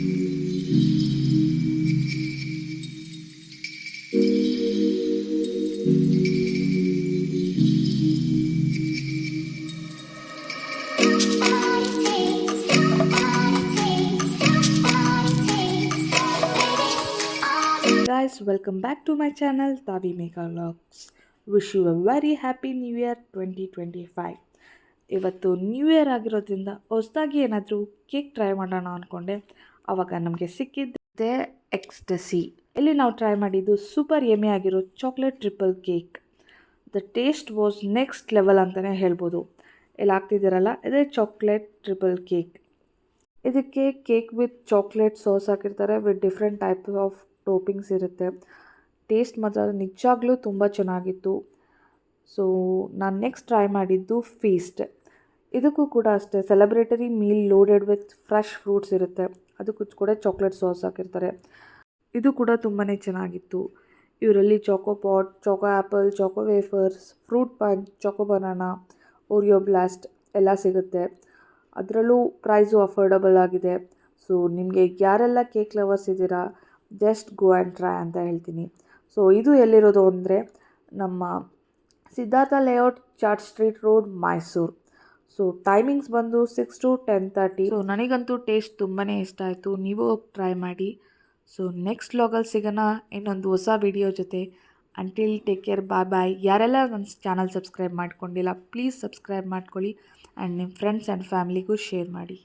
Guys, welcome back to my channel Tavi Mega Vlogs. Wish you a very happy new year 2025. ಇವತ್ತು new year ಆಗಿರೋದ್ರಿಂದ ಹೊಸದಾಗಿ ಏನಾದರೂ cake try ಮಾಡೋಣ ಅಂದ್ಕೊಂಡೆ. ಆವಾಗ ನಮಗೆ ಸಿಕ್ಕಿದ್ದೆ ಎಕ್ಸ್ಟಸಿ. ಇಲ್ಲಿ ನಾವು ಟ್ರೈ ಮಾಡಿದ್ದು ಸೂಪರ್ ಯಮ್ಮಿ ಆಗಿರೋ chocolate triple cake. The taste was next level ಅಂತಲೇ ಹೇಳ್ಬೋದು. ಇಲ್ಲಿ ಹಾಕ್ತಿದ್ದೀರಲ್ಲ ಇದೇ ಚಾಕ್ಲೇಟ್ ಟ್ರಿಪಲ್ ಕೇಕ್. ಇದಕ್ಕೆ ಕೇಕ್ ವಿತ್ ಚಾಕ್ಲೇಟ್ ಸಾಸ್ ಹಾಕಿರ್ತಾರೆ ವಿತ್ ಡಿಫ್ರೆಂಟ್ ಟೈಪ್ಸ್ ಆಫ್ ಟೋಪಿಂಗ್ಸ್ ಇರುತ್ತೆ. ಟೇಸ್ಟ್ ಮಾತ್ರ ನಿಜವಾಗ್ಲೂ ತುಂಬ ಚೆನ್ನಾಗಿತ್ತು. ಸೊ ನಾನು ನೆಕ್ಸ್ಟ್ ಟ್ರೈ ಮಾಡಿದ್ದು ಫೀಸ್ಟ್. ಇದಕ್ಕೂ ಕೂಡ ಅಷ್ಟೇ celebratory meal loaded with fresh fruits ಇರುತ್ತೆ. ಅದಕ್ಕೂ ಕೂಡ ಚಾಕ್ಲೇಟ್ ಸಾಸ್ ಹಾಕಿರ್ತಾರೆ. ಇದು ಕೂಡ ತುಂಬಾ ಚೆನ್ನಾಗಿತ್ತು. ಇವರಲ್ಲಿ choco pot, choco apple, choco wafers, fruit punch, choco banana, Oreo blast ಎಲ್ಲ ಸಿಗುತ್ತೆ. ಅದರಲ್ಲೂ ಪ್ರೈಸು ಅಫೋರ್ಡಬಲ್ ಆಗಿದೆ. ಸೊ ನಿಮಗೆ ಯಾರೆಲ್ಲ ಕೇಕ್ ಲವರ್ಸ್ ಇದ್ದೀರಾ, ಜಸ್ಟ್ ಗೋ ಆ್ಯಂಡ್ ಟ್ರೈ ಅಂತ ಹೇಳ್ತೀನಿ. ಸೊ ಇದು ಎಲ್ಲಿರೋದು ಅಂದರೆ ನಮ್ಮ Siddhartha layout, chart street road, Mysuru. So timings ಬಂದು 6 to 10:30. ಸೊ ನನಗಂತೂ ಟೇಸ್ಟ್ ತುಂಬಾ ಇಷ್ಟ ಆಯಿತು. ನೀವು ಹೋಗಿ ಟ್ರೈ ಮಾಡಿ. ಸೊ ನೆಕ್ಸ್ಟ್ ವ್ಲಾಗಲ್ಲಿ ಸಿಗೋಣ ಇನ್ನೊಂದು ಹೊಸ ವಿಡಿಯೋ ಜೊತೆ. ಅಂಟಿಲ್ ಟೇಕ್ ಕೇರ್, ಬಾಯ್ ಬಾಯ್. ಯಾರೆಲ್ಲ ನನ್ನ ಚಾನಲ್ ಸಬ್ಸ್ಕ್ರೈಬ್ ಮಾಡ್ಕೊಂಡಿಲ್ಲ ಪ್ಲೀಸ್ ಸಬ್ಸ್ಕ್ರೈಬ್ ಮಾಡ್ಕೊಳ್ಳಿ ಆ್ಯಂಡ್ ನಿಮ್ಮ ಫ್ರೆಂಡ್ಸ್ ಆ್ಯಂಡ್ ಫ್ಯಾಮಿಲಿಗೂ ಶೇರ್ ಮಾಡಿ.